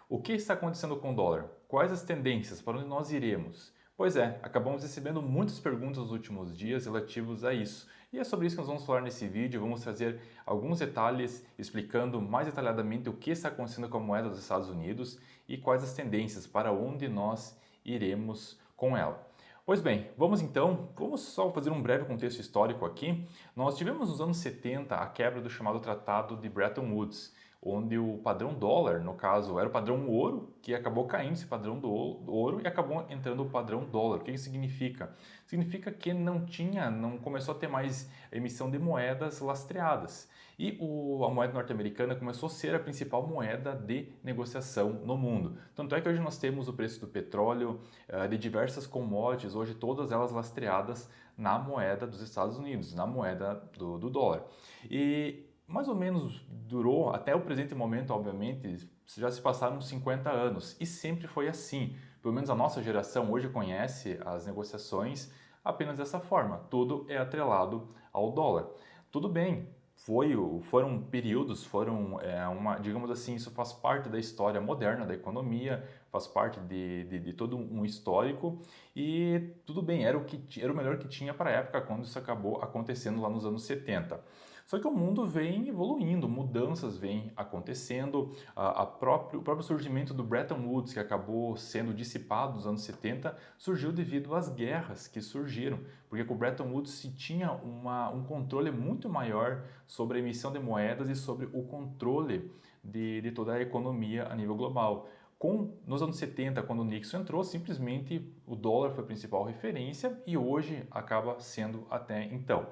O que está acontecendo com o dólar? Quais as tendências? Para onde nós iremos? Pois é, acabamos recebendo muitas perguntas nos últimos dias relativos a isso. E é sobre isso que nós vamos falar nesse vídeo. Vamos trazer alguns detalhes explicando mais detalhadamente o que está acontecendo com a moeda dos Estados Unidos e quais as tendências, para onde nós iremos com ela. Pois bem, vamos só fazer um breve contexto histórico aqui. Nós tivemos nos anos 70 a quebra do chamado Tratado de Bretton Woods, onde o padrão dólar, no caso, era o padrão ouro, que acabou caindo esse padrão do ouro e acabou entrando o padrão dólar. O que isso significa? Significa que não começou a ter mais emissão de moedas lastreadas. E a moeda norte-americana começou a ser a principal moeda de negociação no mundo. Tanto é que hoje nós temos o preço do petróleo, de diversas commodities, hoje todas elas lastreadas na moeda dos Estados Unidos, na moeda do dólar. E mais ou menos durou, até o presente momento, obviamente, já se passaram 50 anos e sempre foi assim. Pelo menos a nossa geração hoje conhece as negociações apenas dessa forma, tudo é atrelado ao dólar. Tudo bem, foram períodos, digamos assim, isso faz parte da história moderna da economia, faz parte de todo um histórico e tudo bem, era o melhor que tinha para a época quando isso acabou acontecendo lá nos anos 70. Só que o mundo vem evoluindo, mudanças vêm acontecendo, o próprio surgimento do Bretton Woods, que acabou sendo dissipado nos anos 70, surgiu devido às guerras que surgiram, porque com o Bretton Woods se tinha um controle muito maior sobre a emissão de moedas e sobre o controle de toda a economia a nível global. Nos anos 70, quando o Nixon entrou, simplesmente o dólar foi a principal referência e hoje acaba sendo até então.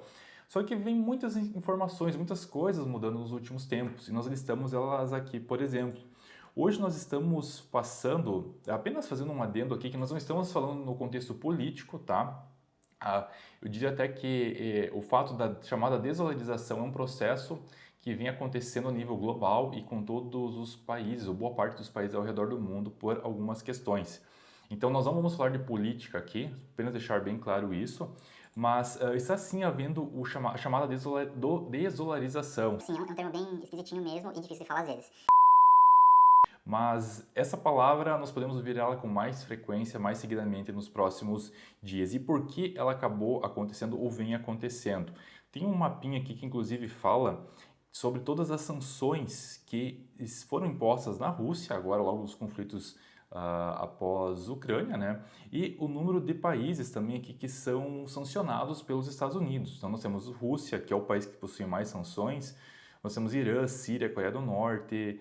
Só que vem muitas informações, muitas coisas mudando nos últimos tempos e nós listamos elas aqui, por exemplo. Hoje nós estamos passando, apenas fazendo um adendo aqui, que nós não estamos falando no contexto político, tá? Eu diria até que o fato da chamada desvalorização é um processo que vem acontecendo a nível global e com todos os países, ou boa parte dos países ao redor do mundo, por algumas questões. Então nós não vamos falar de política aqui, apenas deixar bem claro isso, mas está sim havendo a chamada desdolarização. Sim, é um termo bem esquisitinho mesmo e difícil de falar às vezes. Mas essa palavra nós podemos ouvir ela com mais frequência, mais seguidamente nos próximos dias. E por que ela acabou acontecendo ou vem acontecendo? Tem um mapinha aqui que inclusive fala sobre todas as sanções que foram impostas na Rússia, agora logo os conflitos após Ucrânia, né? E o número de países também aqui que são sancionados pelos Estados Unidos. Então nós temos Rússia, que é o país que possui mais sanções, nós temos Irã, Síria, Coreia do Norte,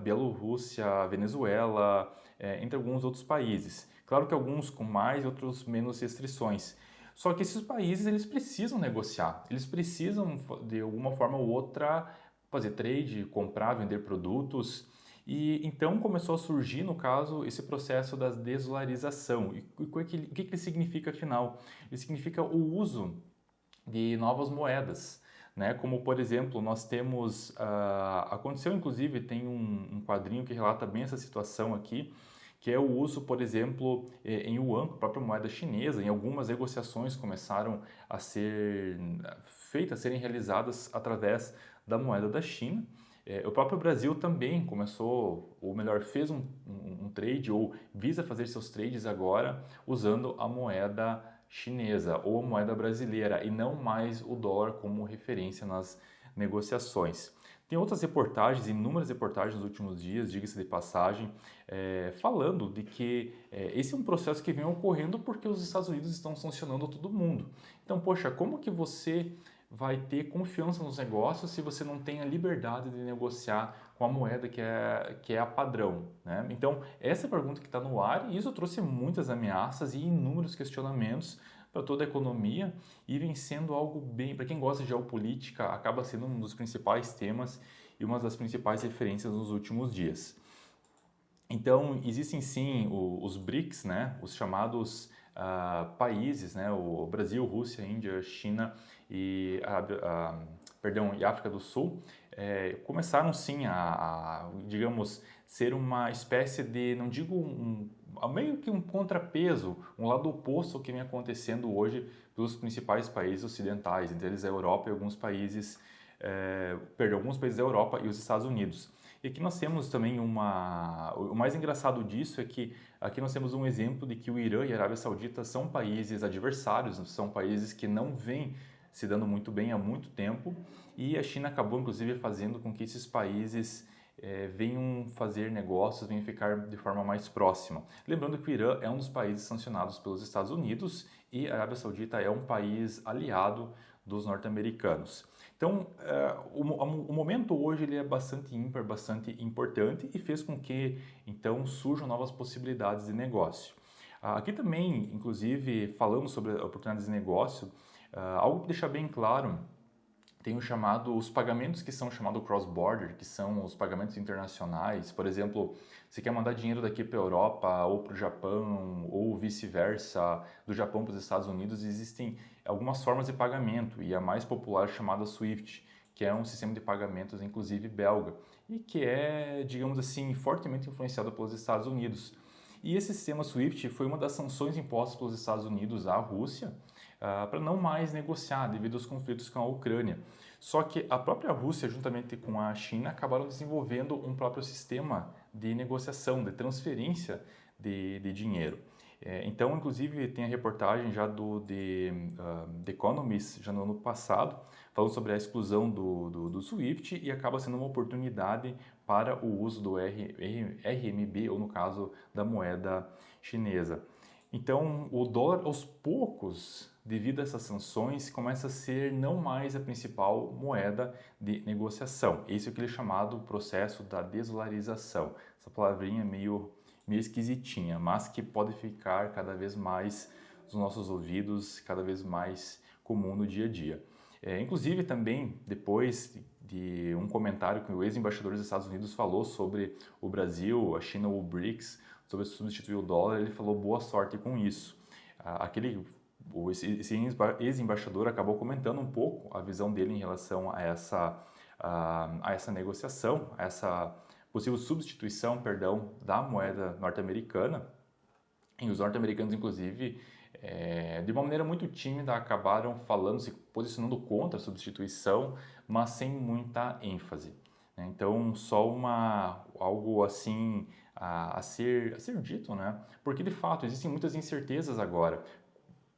Bielorrússia, Venezuela, entre alguns outros países. Claro que alguns com mais, outros menos restrições. Só que esses países eles precisam negociar, eles precisam de alguma forma ou outra fazer trade, comprar, vender produtos. E então começou a surgir, no caso, esse processo da desdolarização. E o que ele significa afinal? Ele significa o uso de novas moedas. Né? Como, por exemplo, nós temos... aconteceu, inclusive, tem um quadrinho que relata bem essa situação aqui, que é o uso, por exemplo, em Yuan, a própria moeda chinesa. Em algumas negociações começaram a ser feitas, a serem realizadas através da moeda da China. O próprio Brasil também começou, ou melhor, fez um trade ou visa fazer seus trades agora usando a moeda chinesa ou a moeda brasileira e não mais o dólar como referência nas negociações. Tem outras reportagens, inúmeras reportagens nos últimos dias, diga-se de passagem, falando de que esse é um processo que vem ocorrendo porque os Estados Unidos estão sancionando todo mundo. Então, poxa, como que você vai ter confiança nos negócios se você não tem a liberdade de negociar com a moeda que é a padrão, né? Então, essa é a pergunta que está no ar e isso trouxe muitas ameaças e inúmeros questionamentos para toda a economia e vem sendo algo bem, para quem gosta de geopolítica, acaba sendo um dos principais temas e uma das principais referências nos últimos dias. Então, existem sim os BRICS, né? Os chamados países, né? O Brasil, Rússia, Índia, China e e África do Sul, começaram sim digamos, ser uma espécie de, não digo meio que um contrapeso, um lado oposto ao que vem acontecendo hoje pelos principais países ocidentais, entre eles a Europa e alguns países da Europa e os Estados Unidos. E aqui nós temos também o mais engraçado disso é que aqui nós temos um exemplo de que o Irã e a Arábia Saudita são países adversários, são países que não vêm se dando muito bem há muito tempo, e a China acabou inclusive fazendo com que esses países venham fazer negócios, venham ficar de forma mais próxima. Lembrando que o Irã é um dos países sancionados pelos Estados Unidos e a Arábia Saudita é um país aliado dos norte-americanos. Então, o momento hoje ele é bastante ímpar, bastante importante e fez com que, então, surjam novas possibilidades de negócio. Aqui também, inclusive, falando sobre oportunidades de negócio, algo que deixa bem claro, tem os pagamentos que são chamados cross-border, que são os pagamentos internacionais. Por exemplo, você quer mandar dinheiro daqui para a Europa ou para o Japão ou vice-versa, do Japão para os Estados Unidos, existem algumas formas de pagamento e a mais popular é chamada SWIFT, que é um sistema de pagamentos inclusive belga e que é, digamos assim, fortemente influenciado pelos Estados Unidos. E esse sistema SWIFT foi uma das sanções impostas pelos Estados Unidos à Rússia para não mais negociar devido aos conflitos com a Ucrânia. Só que a própria Rússia, juntamente com a China, acabaram desenvolvendo um próprio sistema de negociação, de transferência de dinheiro. Então, inclusive, tem a reportagem já do The Economist, já no ano passado, falando sobre a exclusão do SWIFT e acaba sendo uma oportunidade para o uso do RMB, ou no caso da moeda chinesa. Então, o dólar, aos poucos, devido a essas sanções, começa a ser não mais a principal moeda de negociação. Esse é aquele chamado processo da desdolarização. Essa palavrinha é meio esquisitinha, mas que pode ficar cada vez mais nos nossos ouvidos, cada vez mais comum no dia a dia. Inclusive, também, depois de um comentário que o ex-embaixador dos Estados Unidos falou sobre o Brasil, a China, o BRICS, sobre substituir o dólar, ele falou boa sorte com isso. Esse ex-embaixador acabou comentando um pouco a visão dele em relação a essa negociação, a essa possível substituição, da moeda norte-americana. E os norte-americanos, inclusive, de uma maneira muito tímida, acabaram se posicionando contra a substituição, mas sem muita ênfase. Então, só algo assim a ser dito, né? Porque, de fato, existem muitas incertezas agora.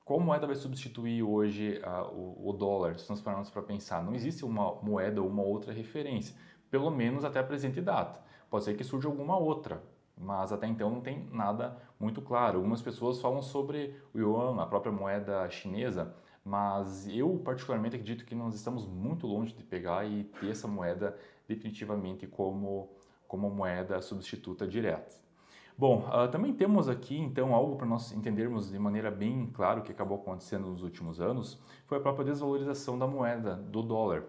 Qual moeda vai substituir hoje o dólar, se nós pararmos para pensar? Não existe uma moeda ou uma outra referência, pelo menos até a presente data. Pode ser que surja alguma outra, mas até então não tem nada muito claro. Algumas pessoas falam sobre o yuan, a própria moeda chinesa, mas eu particularmente acredito que nós estamos muito longe de pegar e ter essa moeda definitivamente como moeda substituta direta. Bom, também temos aqui então algo para nós entendermos de maneira bem clara o que acabou acontecendo nos últimos anos, foi a própria desvalorização da moeda, do dólar.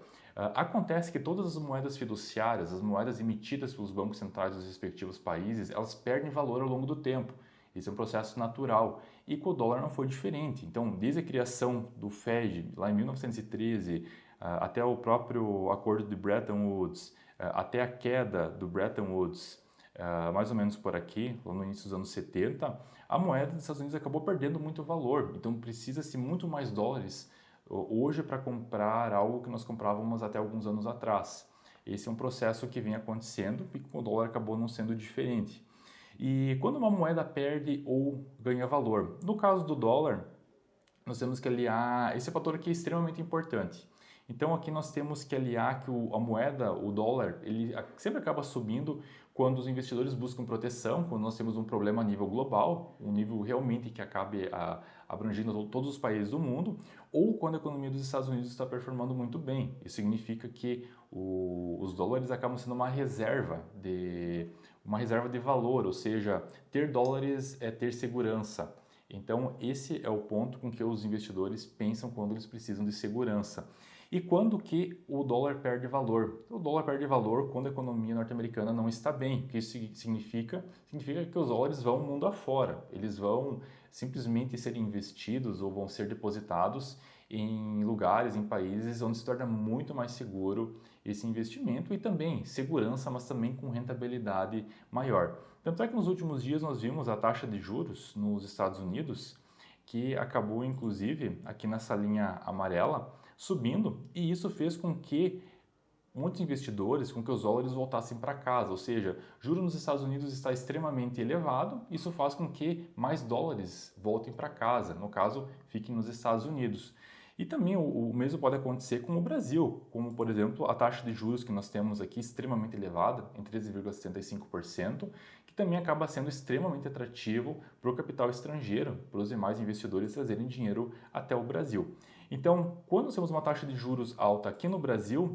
Acontece que todas as moedas fiduciárias, as moedas emitidas pelos bancos centrais dos respectivos países, elas perdem valor ao longo do tempo. Isso é um processo natural. E com o dólar não foi diferente. Então, desde a criação do Fed, lá em 1913, até o próprio acordo de Bretton Woods, até a queda do Bretton Woods, mais ou menos por aqui, lá no início dos anos 70, a moeda dos Estados Unidos acabou perdendo muito valor. Então, precisa-se muito mais dólares hoje para comprar algo que nós comprávamos até alguns anos atrás. Esse é um processo que vem acontecendo e com o dólar acabou não sendo diferente. E quando uma moeda perde ou ganha valor, no caso do dólar, nós temos que aliar esse fator que é extremamente importante. Então aqui nós temos que aliar que a moeda, o dólar, ele sempre acaba subindo quando os investidores buscam proteção, quando nós temos um problema a nível global, um nível realmente que acabe abrangendo todos os países do mundo, ou quando a economia dos Estados Unidos está performando muito bem. Isso significa que os dólares acabam sendo uma reserva de valor, ou seja, ter dólares é ter segurança. Então, esse é o ponto com que os investidores pensam quando eles precisam de segurança. E quando que o dólar perde valor? O dólar perde valor quando a economia norte-americana não está bem. O que isso significa? Significa que os dólares vão mundo afora. Eles vão simplesmente ser investidos ou vão ser depositados em lugares, em países onde se torna muito mais seguro esse investimento e também segurança, mas também com rentabilidade maior. Tanto é que nos últimos dias nós vimos a taxa de juros nos Estados Unidos, que acabou inclusive aqui nessa linha amarela, subindo, e isso fez com que muitos investidores com que os dólares voltassem para casa, ou seja, juros nos Estados Unidos está extremamente elevado, isso faz com que mais dólares voltem para casa, no caso, fiquem nos Estados Unidos. E também o mesmo pode acontecer com o Brasil, como por exemplo a taxa de juros que nós temos aqui extremamente elevada, em 13,75%, que também acaba sendo extremamente atrativo para o capital estrangeiro, para os demais investidores trazerem dinheiro até o Brasil. Então, quando nós temos uma taxa de juros alta aqui no Brasil,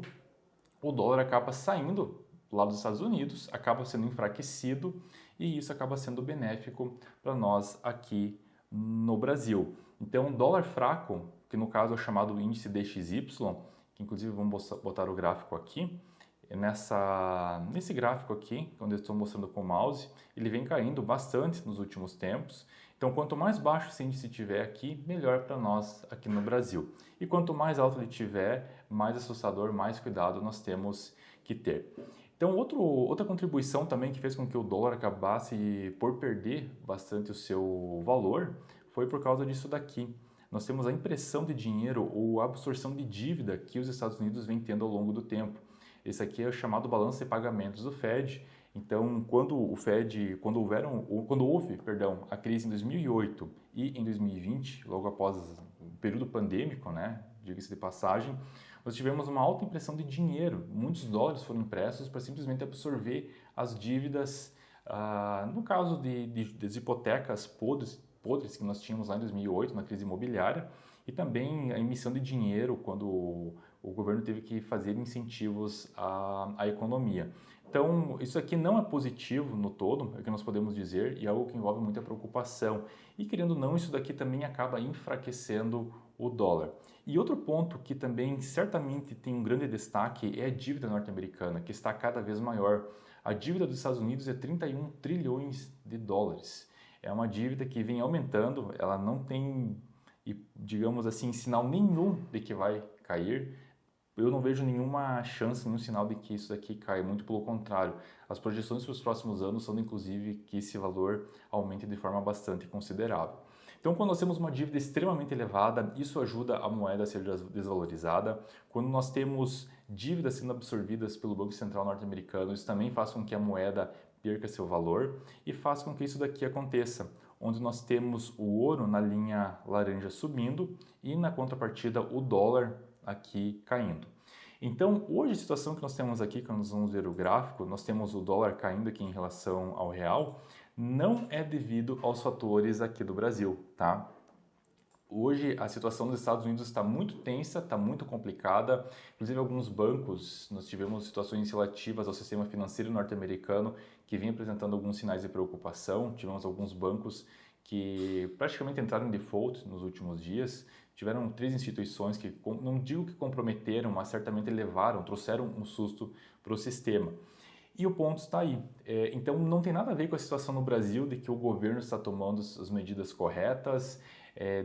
o dólar acaba saindo lá dos Estados Unidos, acaba sendo enfraquecido e isso acaba sendo benéfico para nós aqui no Brasil. Então, dólar fraco, que no caso é chamado índice DXY, que inclusive vamos botar o gráfico aqui, nesse gráfico aqui, onde eu estou mostrando com o mouse, ele vem caindo bastante nos últimos tempos. Então, quanto mais baixo esse índice tiver aqui, melhor para nós aqui no Brasil. E quanto mais alto ele tiver, mais assustador, mais cuidado nós temos que ter. Então, outra contribuição também que fez com que o dólar acabasse por perder bastante o seu valor foi por causa disso daqui. Nós temos a impressão de dinheiro ou a absorção de dívida que os Estados Unidos vem tendo ao longo do tempo. Esse aqui é o chamado balanço de pagamentos do Fed. Então, quando houve a crise em 2008 e em 2020, logo após o período pandêmico, né, diga-se de passagem, nós tivemos uma alta impressão de dinheiro. Muitos dólares foram impressos para simplesmente absorver as dívidas, no caso das hipotecas podres que nós tínhamos lá em 2008, na crise imobiliária, e também a emissão de dinheiro quando o governo teve que fazer incentivos à economia. Então, isso aqui não é positivo no todo, é o que nós podemos dizer, e é algo que envolve muita preocupação. E, querendo ou não, isso daqui também acaba enfraquecendo o dólar. E outro ponto que também certamente tem um grande destaque é a dívida norte-americana, que está cada vez maior. A dívida dos Estados Unidos é 31 trilhões de dólares. É uma dívida que vem aumentando, ela não tem, digamos assim, sinal nenhum de que vai cair. Eu não vejo nenhuma chance, nenhum sinal de que isso daqui caia, muito pelo contrário. As projeções para os próximos anos são, inclusive, que esse valor aumente de forma bastante considerável. Então, quando nós temos uma dívida extremamente elevada, isso ajuda a moeda a ser desvalorizada. Quando nós temos dívidas sendo absorvidas pelo Banco Central norte-americano, isso também faz com que a moeda perca seu valor e faz com que isso daqui aconteça, onde nós temos o ouro na linha laranja subindo e na contrapartida o dólar aqui caindo. Então, hoje a situação que nós temos aqui, quando nós vamos ver o gráfico, nós temos o dólar caindo aqui em relação ao real, não é devido aos fatores aqui do Brasil, tá? Hoje a situação dos Estados Unidos está muito tensa, está muito complicada. Inclusive alguns bancos, nós tivemos situações relativas ao sistema financeiro norte-americano que vem apresentando alguns sinais de preocupação. Tivemos alguns bancos que praticamente entraram em default nos últimos dias. Tiveram 3 instituições que, não digo que comprometeram, mas certamente trouxeram um susto para o sistema. E o ponto está aí. Então não tem nada a ver com a situação no Brasil de que o governo está tomando as medidas corretas,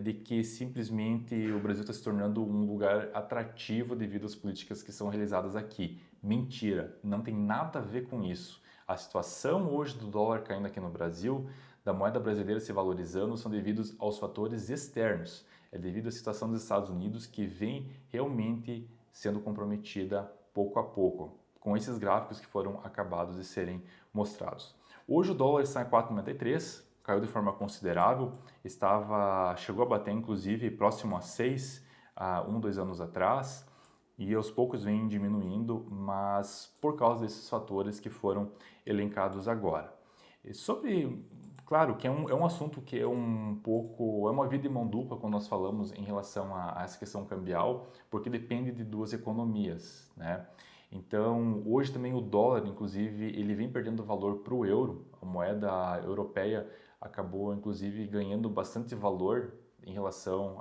de que simplesmente o Brasil está se tornando um lugar atrativo devido às políticas que são realizadas aqui. Mentira, não tem nada a ver com isso. A situação hoje do dólar caindo aqui no Brasil, da moeda brasileira se valorizando, são devidos aos fatores externos. É devido à situação dos Estados Unidos que vem realmente sendo comprometida pouco a pouco, com esses gráficos que foram acabados de serem mostrados. Hoje o dólar está em 4,93, caiu de forma considerável, chegou a bater inclusive próximo a 6 há 2 anos atrás, e aos poucos vem diminuindo, mas por causa desses fatores que foram elencados agora. Claro que é um assunto que é uma via de mão dupla quando nós falamos em relação a essa questão cambial, porque depende de 2 economias, né? Então, hoje também o dólar, inclusive, ele vem perdendo valor para o euro. A moeda europeia acabou, inclusive, ganhando bastante valor em relação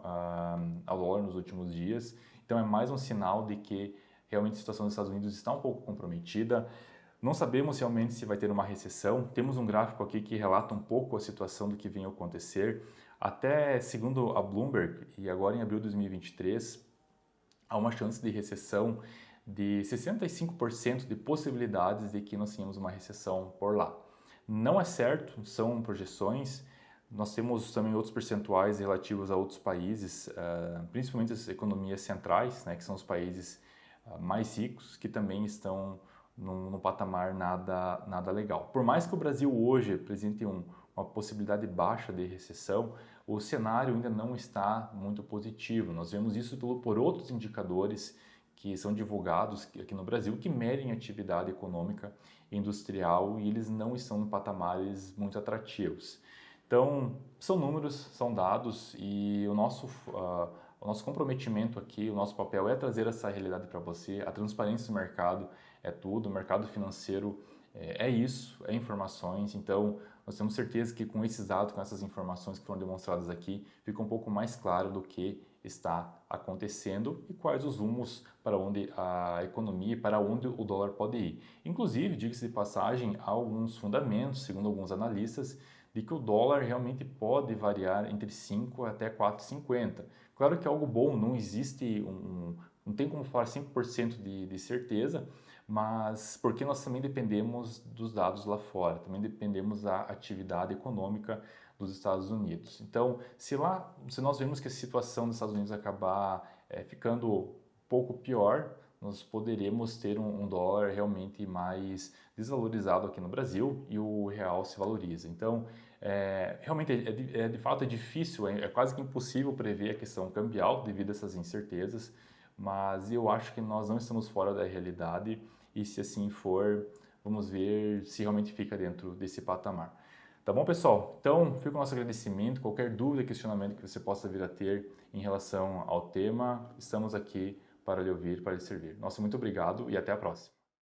ao dólar nos últimos dias. Então, é mais um sinal de que realmente a situação dos Estados Unidos está um pouco comprometida. Não sabemos realmente se vai ter uma recessão. Temos um gráfico aqui que relata um pouco a situação do que vem a acontecer. Até segundo a Bloomberg, e agora em abril de 2023, há uma chance de recessão de 65% de possibilidades de que nós tenhamos uma recessão por lá. Não é certo, são projeções. Nós temos também outros percentuais relativos a outros países, principalmente as economias centrais, né, que são os países mais ricos que também estão num patamar nada legal. Por mais que o Brasil hoje apresente uma possibilidade baixa de recessão, o cenário ainda não está muito positivo. Nós vemos isso por outros indicadores que são divulgados aqui no Brasil, que medem atividade econômica e industrial, e eles não estão em patamares muito atrativos. Então, são números, são dados, e o nosso comprometimento aqui, o nosso papel é trazer essa realidade para você. A transparência do mercado é tudo, o mercado financeiro é isso, é informações. Então, nós temos certeza que com esses dados, com essas informações que foram demonstradas aqui, fica um pouco mais claro do que está acontecendo e quais os rumos para onde a economia e para onde o dólar pode ir. Inclusive, diga-se de passagem, há alguns fundamentos, segundo alguns analistas, de que o dólar realmente pode variar entre 5 até 4,50. Claro que é algo bom, não existe não tem como falar 100% de certeza, mas porque nós também dependemos dos dados lá fora, também dependemos da atividade econômica dos Estados Unidos. Então, se nós vemos que a situação dos Estados Unidos acabar ficando um pouco pior, nós poderemos ter um dólar realmente mais desvalorizado aqui no Brasil e o real se valoriza. Então, realmente, de fato, é difícil, é quase que impossível prever a questão cambial devido a essas incertezas, mas eu acho que nós não estamos fora da realidade e, se assim for, vamos ver se realmente fica dentro desse patamar. Tá bom, pessoal? Então, fica o nosso agradecimento. Qualquer dúvida, questionamento que você possa vir a ter em relação ao tema, estamos aqui para lhe ouvir, para lhe servir. Nosso muito obrigado e até a próxima.